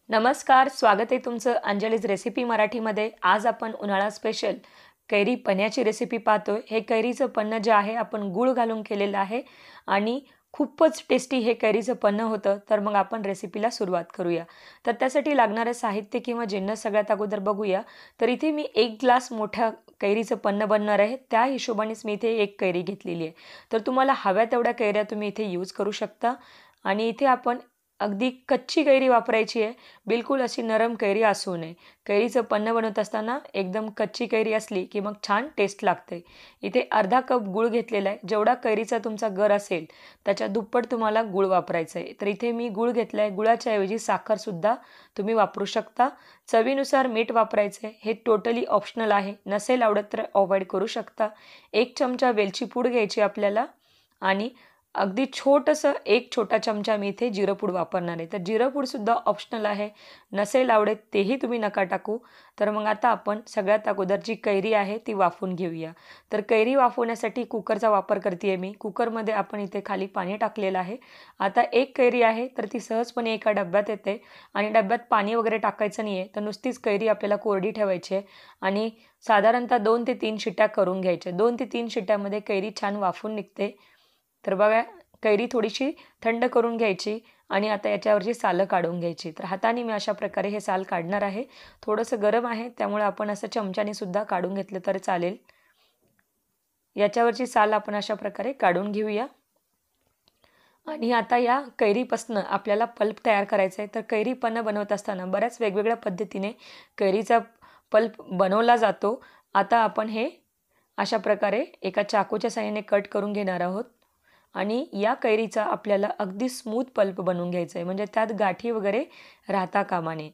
नमस्कार, स्वागत आहे तुमचं अंजलीज रेसिपी मराठीमध्ये। आज आपण उन्हाळा स्पेशल कैरी पन्ह्याची रेसिपी पाहतोय। हे कैरीचं पन्हं जे आहे आपण गूळ घालून केलेलं आहे आणि खूपच टेस्टी हे कैरीचं पन्हं होतं। तर मग आपण रेसिपीला सुरुवात करूया। तर त्यासाठी लागणारे साहित्य किंवा जिन्नस सगळ्यात अगोदर बघूया। तर इथे मी 1 ग्लास मोठ्या कैरीचं पन्हं बनणार आहे, त्या हिशोबानेच मी इथे 1 कैरी घेतलेली आहे। तर तुम्हाला हव्या तेवढ्या कैऱ्या तुम्ही इथे यूज करू शकता। आणि इथे आपण अगदी कच्ची कैरी वापरायची आहे, बिलकुल अशी नरम कैरी असू नये। कैरीचं पन्हं बनवत असताना एकदम कच्ची कैरी असली की मग छान टेस्ट लागते। इथे अर्धा कप गूळ घेतलेला आहे। जेवढा कैरीचा तुमचा गर असेल त्याच्या दुप्पट तुम्हाला गूळ वापरायचं आहे। तर इथे मी गूळ घेतला आहे, गुळाच्या ऐवजी साखरसुद्धा तुम्ही वापरू शकता। चवीनुसार मीठ वापरायचं आहे, हे टोटली ऑप्शनल आहे, नसेल आवडत तर अवॉइड करू शकता। 1 चमचा वेलची पूड घ्यायची आपल्याला आणि अगदी छोटंसं 1 छोटा चमचा मी इथे जिरं पूड वापरणार आहे। तर जिरं पूडसुद्धा ऑप्शनल आहे, नसेल आवडत तेही तुम्ही नका टाकू। तर मग आता आपण सगळ्यात अगोदर जी कैरी आहे ती वाफवून घेऊया। तर कैरी वाफवण्यासाठी कुकरचा वापर करते आहे मी। कुकरमध्ये आपण इथे खाली पाणी टाकलेलं आहे। आता 1 कैरी आहे तर ती सहजपणे एका डब्यात येते आणि डब्यात पाणी वगैरे टाकायचं नाही आहे, तर नुसतीच कैरी आपल्याला कोरडी ठेवायची आहे आणि साधारणतः 2 ते 3 शिट्ट्या करून घ्यायच्या। 2 ते 3 शिट्ट्यामध्ये कैरी छान वाफून निघते। तर बघा, कैरी थोडीशी थंड करून घ्यायची आणि आता याच्यावरची सालं काढून घ्यायची। तर हाताने मी अशा प्रकारे हे साल काढणार आहे। थोडंसं गरम आहे त्यामुळे आपण असं चमच्याने सुद्धा काढून घेतलं तर चालेल। याच्यावरची साल आपण अशा प्रकारे काढून घेऊया। आणि आता या कैरीपासून आपल्याला पल्प तयार करायचा आहे। तर कैरी पन्हं बनवत असताना बऱ्याच वेगवेगळ्या पद्धतीने कैरीचा पल्प बनवला जातो। आता आपण हे अशा प्रकारे एका चाकूच्या साहाय्याने कट करून घेणार आहोत आणि या कैरीचा आपल्याला अगदी स्मूथ पल्प बनवून घ्यायचा आहे, म्हणजे त्यात गाठी वगैरे राहता कामा नये।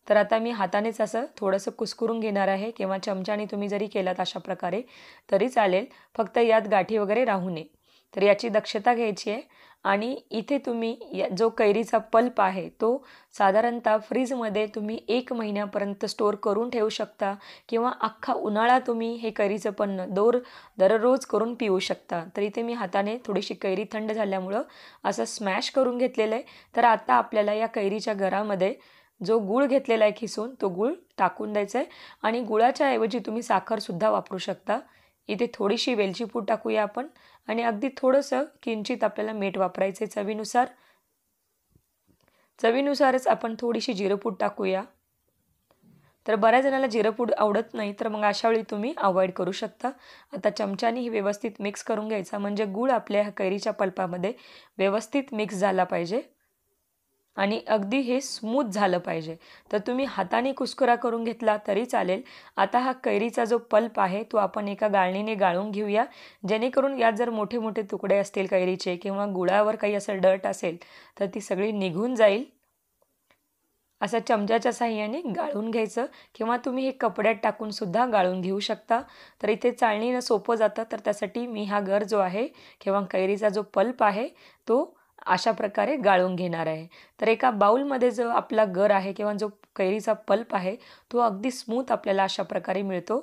तर आता मी हातानेच असं थोडंसं कुस्करून घेणार आहे किंवा चमच्याने तुम्ही जरी केलात अशा प्रकारे तरी चालेल, फक्त यात गाठी वगैरे राहू नये। तर याची दक्षता घ्यायची आहे आणि इथे तुम्ही जो कैरीचा पल्प आहे तो साधारणतः फ्रीजमध्ये तुम्ही 1 महिन्यापर्यंत स्टोअर करून ठेवू शकता किंवा अख्खा उन्हाळा तुम्ही हे कैरीचं पन्हं दररोज करून पिऊ शकता। तर इथे मी हाताने थोडीशी कैरी थंड झाल्यामुळं असं स्मॅश करून घेतलेलं आहे। तर आता आपल्याला या कैरीच्या गरामध्ये जो गूळ घेतलेला आहे खिसून तो गूळ टाकून द्यायचा आहे आणि गुळाच्या ऐवजी तुम्ही साखरसुद्धा वापरू शकता। इथे थोडीशी वेलची पूड टाकूया आपण आणि अगदी थोडंसं किंचित आपल्याला मीठ वापरायचं आहे चवीनुसार। चवीनुसारच आपण थोडीशी जिरं पूड टाकूया। तर बऱ्याच जणांना जिरं पूड आवडत नाही, तर मग अशा वेळी तुम्ही अवॉइड करू शकता। आता चमच्याने हे व्यवस्थित मिक्स करून घ्यायचा, म्हणजे गूळ आपल्या कैरीच्या पल्पामध्ये व्यवस्थित मिक्स झाला पाहिजे आणि अगदी हे स्मूथ झालं पाहिजे। तर तुम्ही हाताने कुस्कुरा करून घेतला तरी चालेल। आता हा कैरीचा जो पल्प आहे तो आपण एका गाळणीने गाळून घेऊया, जेणेकरून यात जर मोठे मोठे तुकडे असतील कैरीचे किंवा गुळावर काही असं डर्ट असेल तर ती सगळी निघून जाईल। असं चमच्याच्या साहाय्याने गाळून घ्यायचं किंवा तुम्ही हे कपड्यात टाकून सुद्धा गाळून घेऊ शकता। तर इथे चाळणीनं सोपं जातं, तर त्यासाठी मी हा गर जो आहे किंवा कैरीचा जो पल्प आहे तो अशा प्रकारे गाळून घेणार आहे। तर एका बाउलमध्ये जो आपला गर आहे किंवा जो कैरीचा पल्प आहे तो अगदी स्मूथ आपल्याला अशा प्रकारे मिळतो।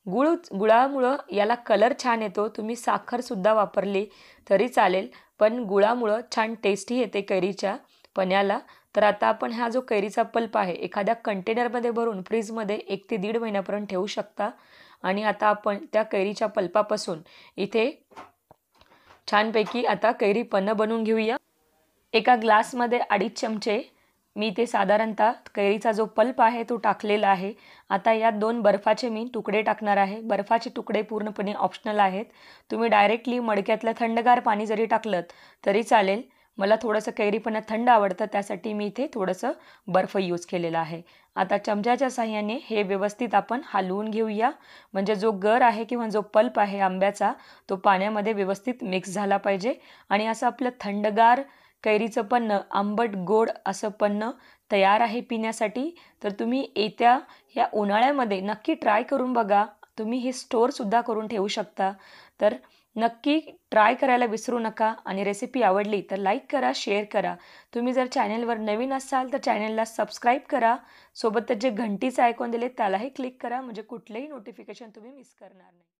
गुळामुळं याला कलर छान येतो, तुम्ही साखरसुद्धा वापरली तरी चालेल, पण गुळामुळं छान टेस्टही येते कैरीच्या पन्ह्याला। तर आता आपण हा जो कैरीचा पल्प आहे एखाद्या कंटेनरमध्ये भरून फ्रीजमध्ये 1 ते 1.5 महिन्यापर्यंत ठेवू शकता। आणि आता आपण त्या कैरीच्या पल्पापासून इथे छानपैकी आता कैरी पन्हं बनवून घेऊया। एका ग्लासमध्ये 2.5 चमचे मी इथे साधारणतः कैरीचा जो पल्प आहे तो टाकलेला आहे। आता यात 2 बर्फाचे मी तुकडे टाकणार आहे। बर्फाचे तुकडे पूर्णपणे ऑप्शनल आहेत, तुम्ही डायरेक्टली मडक्यातलं थंडगार पाणी जरी टाकलं तरी चालेल। मला थोडंसं कैरी पन्हं थंड आवडतं, त्यासाठी मी इथे थोडंसं बर्फ यूज केलेला आहे। आता चमच्याच्या साहाय्याने हे व्यवस्थित आपण हलवून घेऊया, म्हणजे जो गर आहे किंवा जो पल्प आहे आंब्याचा तो पाण्यामध्ये व्यवस्थित मिक्स झाला पाहिजे आणि असं आपलं थंडगार कैरीचं पन्हं, आंबट गोड असं पन्हं तयार आहे पिण्यासाठी। तर तुम्ही येत्या ह्या उन्हाळ्यामध्ये नक्की ट्राय करून बघा, तुम्ही हे स्टोअरसुद्धा करून ठेवू शकता। तर नक्की ट्राय करायला विसरू नका आणि रेसिपी आवडली तर लाईक करा, शेअर करा। तुम्ही जर चॅनलवर नवीन असाल तर चॅनलला सबस्क्राईब करा, सोबतच जे घंटीचं आयकॉन दिले त्यालाही क्लिक करा, म्हणजे कुठलेही नोटिफिकेशन तुम्ही मिस करणार नाही।